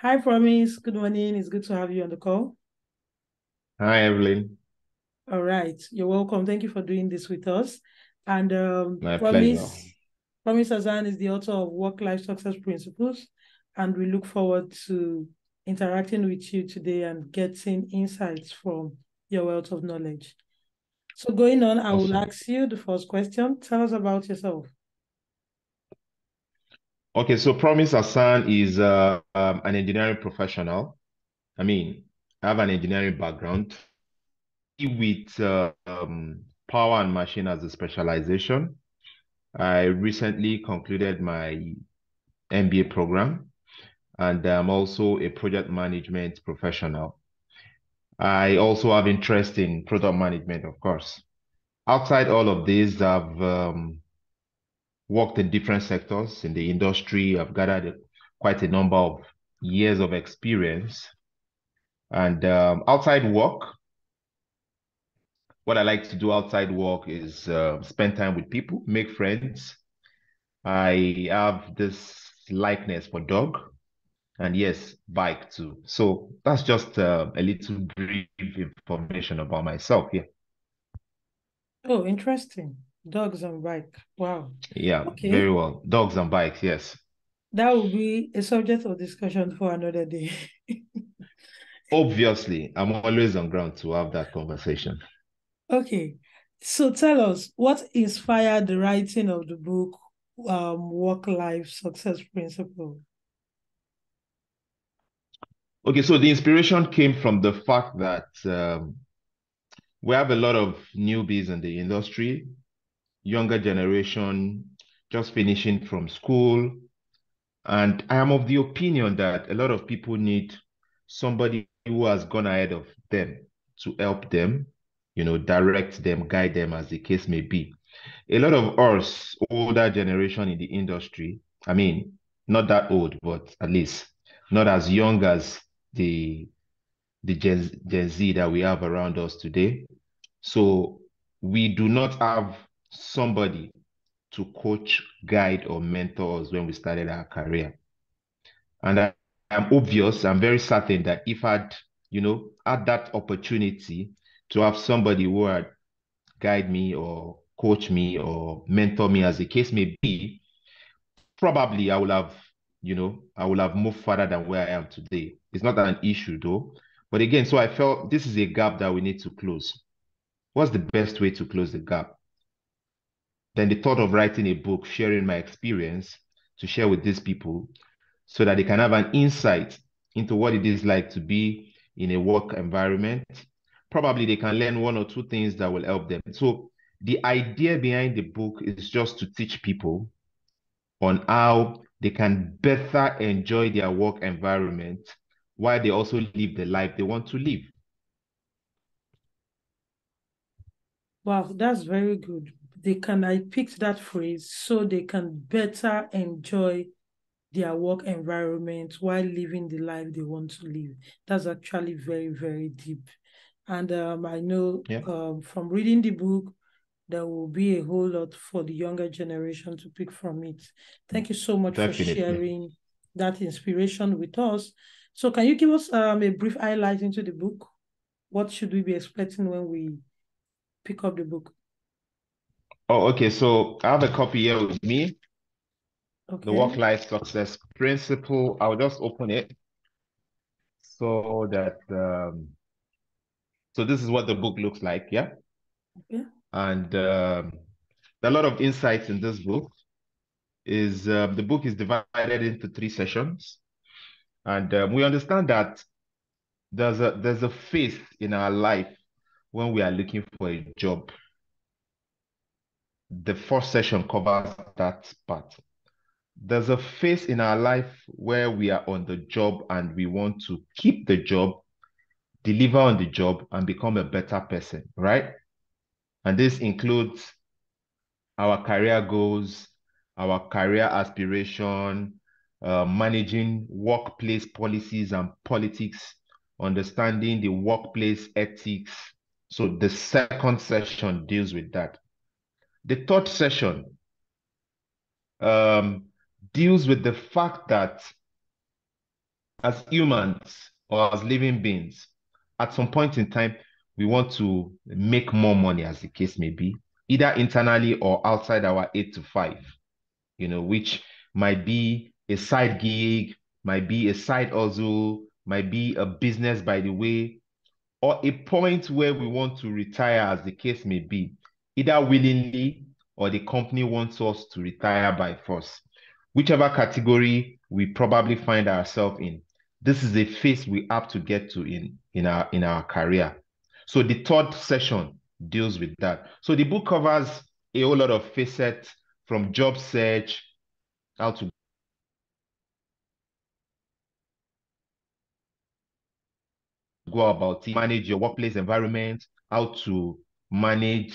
Hi, Promise. Good morning. It's good to have you on the call. Hi, Evelyn. All right. You're welcome. Thank you for doing this with us. And My pleasure. Promise Hassan is the author of Work-Life Success Principles. And we look forward to interacting with you today and getting insights from your wealth of knowledge. So going on, I will Awesome. ask you the first question. Tell us about yourself. Okay, so Promise Hassan is an engineering professional. I mean, I have an engineering background with power and machine as a specialization. I recently concluded my MBA program, and I'm also a project management professional. I also have interest in product management, of course. Outside all of this, I've worked in different sectors in the industry. I've gathered quite a number of years of experience. And outside work, what I like to do outside work is spend time with people, make friends. I have this likeness for dog and yes, bike too. So that's just a little brief information about myself. Yeah. Oh, interesting. Dogs and bike. Wow. Yeah, very Okay. well. Dogs and bikes, yes. That will be a subject of discussion for another day. Obviously, I'm always on ground to have that conversation. Okay. So tell us what inspired the writing of the book, Work Life Success Principle? Okay, so the inspiration came from the fact that we have a lot of newbies in the industry, younger generation just finishing from school. And I am of the opinion that a lot of people need somebody who has gone ahead of them to help them, direct them, guide them as the case may be. A lot of us, older generation in the industry, I mean, not that old, but at least not as young as the Gen Z that we have around us today. So we do not have somebody to coach, guide, or mentor us when we started our career. And I'm obvious, I'm very certain that if I'd, had that opportunity to have somebody who had guide me or coach me or mentor me as the case may be, probably I would have moved further than where I am today. It's not an issue though. But again, so I felt this is a gap that we need to close. What's the best way to close the gap? Then the thought of writing a book, sharing my experience to share with these people so that they can have an insight into what it is like to be in a work environment. Probably they can learn one or two things that will help them. So the idea behind the book is just to teach people on how they can better enjoy their work environment while they also live the life they want to live. Wow, that's very good. I picked that phrase so they can better enjoy their work environment while living the life they want to live. That's actually very, very deep. And I know Yeah, from reading the book, there will be a whole lot for the younger generation to pick from it. Thank you so much for definitely. sharing that inspiration with us. So, can you give us a brief highlight into the book? What should we be expecting when we pick up the book? Oh, okay. So I have a copy here with me, the Okay. work-life success principle. I'll just open it so that so this is what the book looks like, yeah. Okay. And a lot of insights in this book is the book is divided into three sessions, and we understand that there's a phase in our life when we are looking for a job. The first session covers that part. There's a phase in our life where we are on the job and we want to keep the job, deliver on the job, and become a better person, right? And this includes our career goals, our career aspiration, managing workplace policies and politics, understanding the workplace ethics. So the second session deals with that. The third session um, deals with the fact that as humans or as living beings, at some point in time, we want to make more money, as the case may be, either internally or outside our 8 to 5, which might be a side gig, might be a side hustle, might be a business by the way, or a point where we want to retire, as the case may be, either willingly or the company wants us to retire by force. Whichever category we probably find ourselves in, this is a phase we have to get to in our career. So the third session deals with that. So the book covers a whole lot of facets from job search, how to go about it, manage your workplace environment, how to manage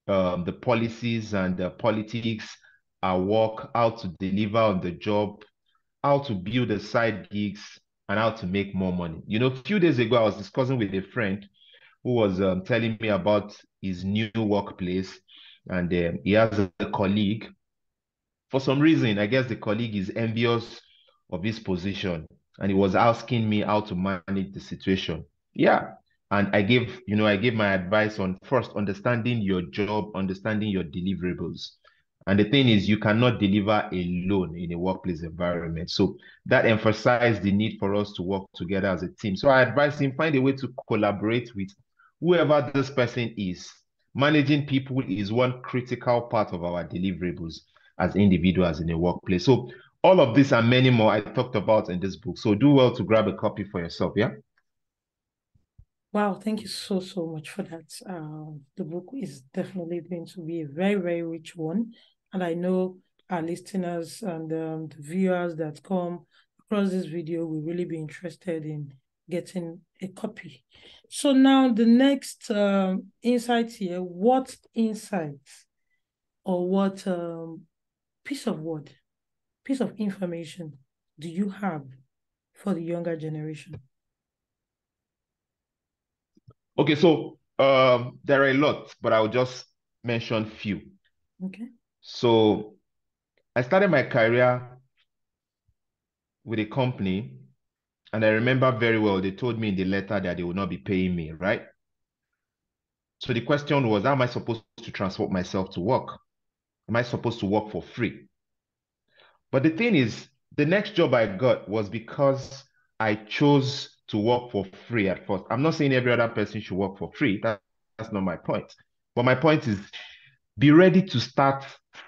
the policies and the politics at work, how to deliver on the job, how to build the side gigs, and how to make more money. A few days ago, I was discussing with a friend who was telling me about his new workplace, and he has a colleague. For some reason, I guess the colleague is envious of his position, and he was asking me how to manage the situation. Yeah. And I gave my advice on first understanding your job, understanding your deliverables. And the thing is, you cannot deliver alone in a workplace environment. So that emphasized the need for us to work together as a team. So I advised him find a way to collaborate with whoever this person is. Managing people is one critical part of our deliverables as individuals in a workplace. So all of this and many more I talked about in this book. So do well to grab a copy for yourself. Yeah. Wow, thank you so, so much for that. The book is definitely going to be a very, very rich one. And I know our listeners and the viewers that come across this video will really be interested in getting a copy. So now the next insight here, what insights or what piece of word, piece of information do you have for the younger generation? Okay, so there are a lot, but I'll just mention few. Okay. So I started my career with a company, and I remember very well, they told me in the letter that they would not be paying me, right? So the question was, how am I supposed to transport myself to work? Am I supposed to work for free? But the thing is, the next job I got was because I chose to work for free at first. I'm not saying every other person should work for free. That's not my point. But my point is be ready to start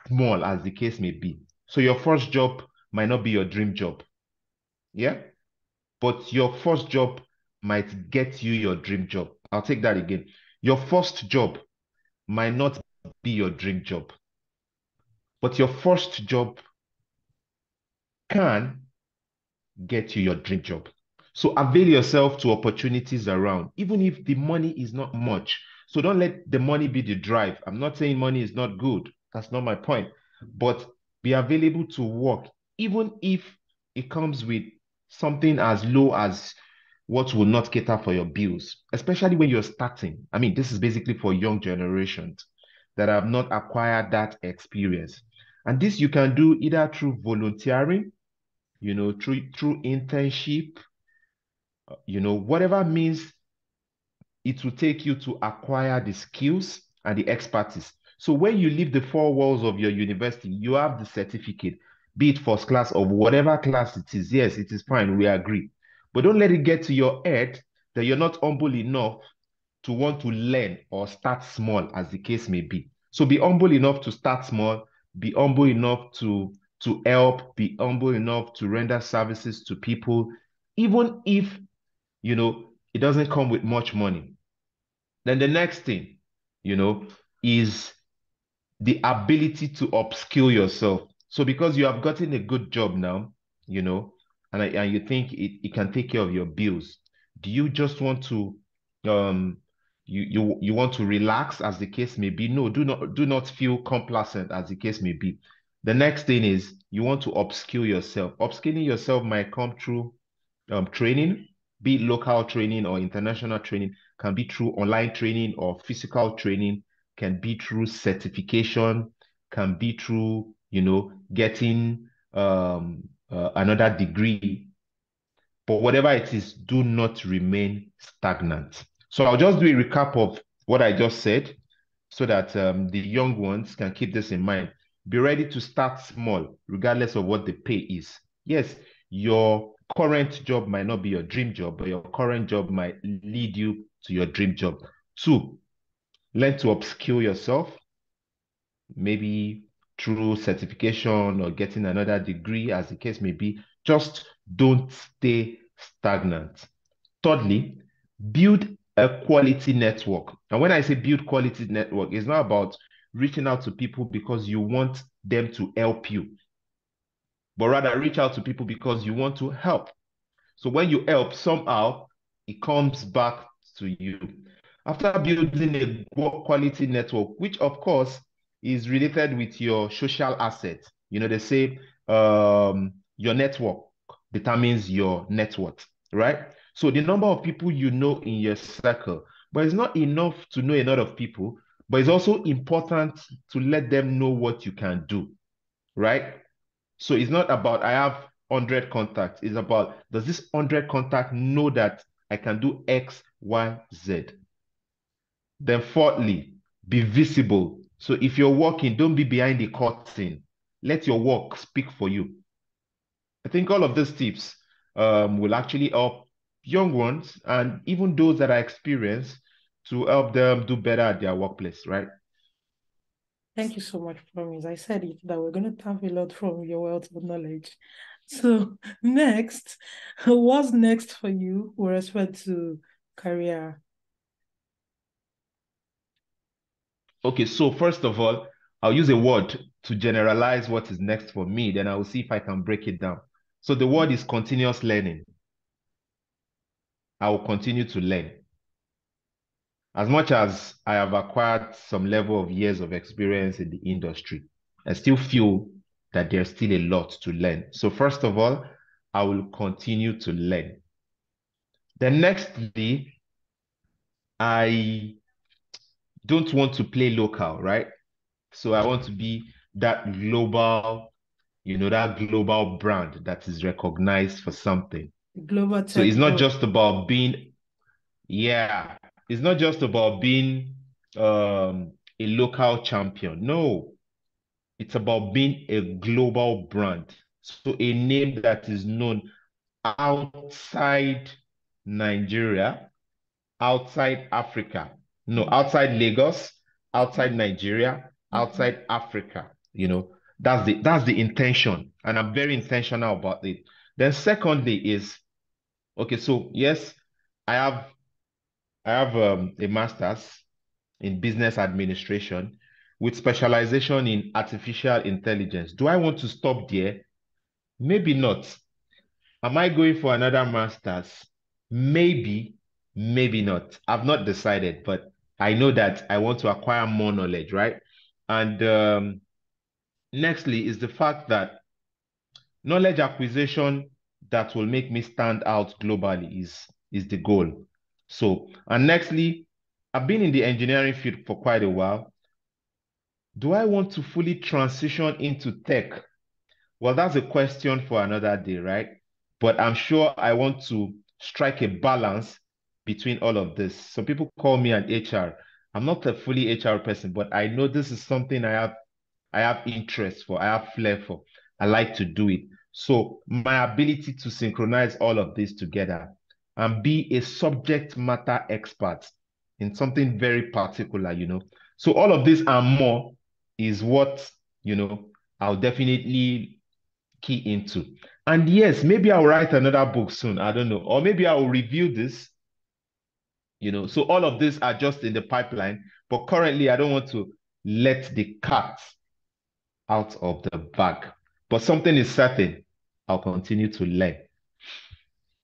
small as the case may be. So your first job might not be your dream job. Yeah. But your first job might get you your dream job. I'll take that again. Your first job might not be your dream job, but your first job can get you your dream job. So avail yourself to opportunities around, even if the money is not much. So don't let the money be the drive. I'm not saying money is not good. That's not my point. But be available to work, even if it comes with something as low as what will not cater for your bills, especially when you're starting. I mean, this is basically for young generations that have not acquired that experience. And this you can do either through volunteering, through internship, whatever means it will take you to acquire the skills and the expertise. So when you leave the four walls of your university, you have the certificate, be it first class or whatever class it is. Yes, it is fine. We agree. But don't let it get to your head that you're not humble enough to want to learn or start small, as the case may be. So be humble enough to start small, be humble enough to help, be humble enough to render services to people, even if it doesn't come with much money. Then the next thing, is the ability to upskill yourself. So because you have gotten a good job now, and you think it can take care of your bills, do you just want to um you want to relax, as the case may be? No, do not feel complacent, as the case may be. The next thing is you want to upskill yourself. Upskilling yourself might come through training, be it local training or international training, can be through online training or physical training, can be through certification, can be through, getting another degree. But whatever it is, do not remain stagnant. So I'll just do a recap of what I just said so that the young ones can keep this in mind. Be ready to start small, regardless of what the pay is. Yes, your current job might not be your dream job, but your current job might lead you to your dream job. Two, learn to upskill yourself, maybe through certification or getting another degree, as the case may be. Just don't stay stagnant. Thirdly, build a quality network. And when I say build quality network, it's not about reaching out to people because you want them to help you, but rather reach out to people because you want to help. So when you help, somehow it comes back to you. After building a quality network, which of course is related with your social asset, they say your network determines your net worth, right? So the number of people you know in your circle, but it's not enough to know a lot of people, but it's also important to let them know what you can do, right? So it's not about I have 100 contacts. It's about does this 100 contact know that I can do X, Y, Z? Then fourthly, be visible. So if you're working, don't be behind the curtain. Let your work speak for you. I think all of these tips will actually help young ones and even those that are experienced to help them do better at their workplace, right? Thank you so much, Promise. I said it that we're going to tap a lot from your wealth of knowledge. So, next, what's next for you with respect to career? Okay, so first of all, I'll use a word to generalize what is next for me, then I will see if I can break it down. So the word is continuous learning. I will continue to learn. As much as I have acquired some level of years of experience in the industry, I still feel that there's still a lot to learn. So first of all, I will continue to learn. Then nextly, I don't want to play local, right? So I want to be that global, that global brand that is recognized for something. Global So tech it's not hub. just about being, yeah, it's not just about being a local champion. No, it's about being a global brand. So a name that is known outside Nigeria, outside Africa. No, Mm. outside Lagos, outside Nigeria, Okay. outside Africa. That's the intention, and I'm very intentional about it. Then secondly is okay. So yes, I have a master's in business administration with specialization in artificial intelligence. Do I want to stop there? Maybe not. Am I going for another master's? Maybe, maybe not. I've not decided, but I know that I want to acquire more knowledge, right? And nextly is the fact that knowledge acquisition that will make me stand out globally is the goal. So, and nextly, I've been in the engineering field for quite a while. Do I want to fully transition into tech? Well, that's a question for another day, right? But I'm sure I want to strike a balance between all of this. Some people call me an HR. I'm not a fully HR person, but I know this is something I have interest for, I have flair for. I like to do it. So my ability to synchronize all of this together and be a subject matter expert in something very particular, So all of this and more is what, I'll definitely key into. And yes, maybe I'll write another book soon. I don't know. Or maybe I'll review this, So all of these are just in the pipeline. But currently, I don't want to let the cat out of the bag. But something is certain. I'll continue to learn.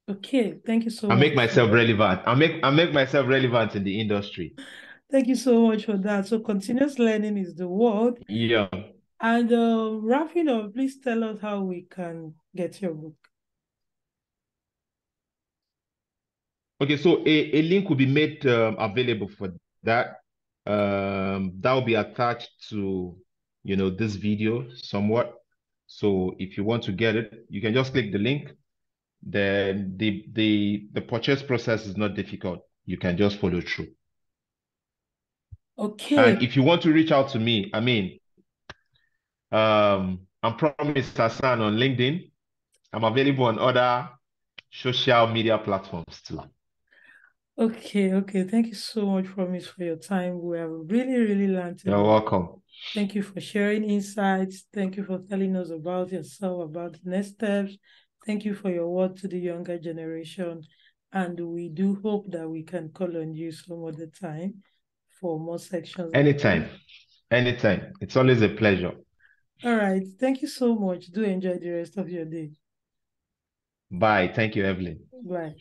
Okay, thank you so I make much for myself that. relevant. I make myself relevant in the industry. Thank you so much for that. So, continuous learning is the word. Yeah. And wrapping up, please tell us how we can get your book. Okay, so a link will be made available for that. That will be attached to, this video somewhat. So if you want to get it, you can just click the link. then the purchase process is not difficult. You can just follow through. Okay. And if you want to reach out to me, I mean, I'm Promise Hassan on LinkedIn. I'm available on other social media platforms too. Okay, okay. Thank you so much, Promise, for your time. We have really, really learned a You're lot. welcome. Thank you for sharing insights. Thank you for telling us about yourself, about the next steps. Thank you for your word to the younger generation. And we do hope that we can call on you some other time for more sections like Anytime, this. anytime. It's always a pleasure. All right. Thank you so much. Do enjoy the rest of your day. Bye. Thank you, Evelyn. Bye.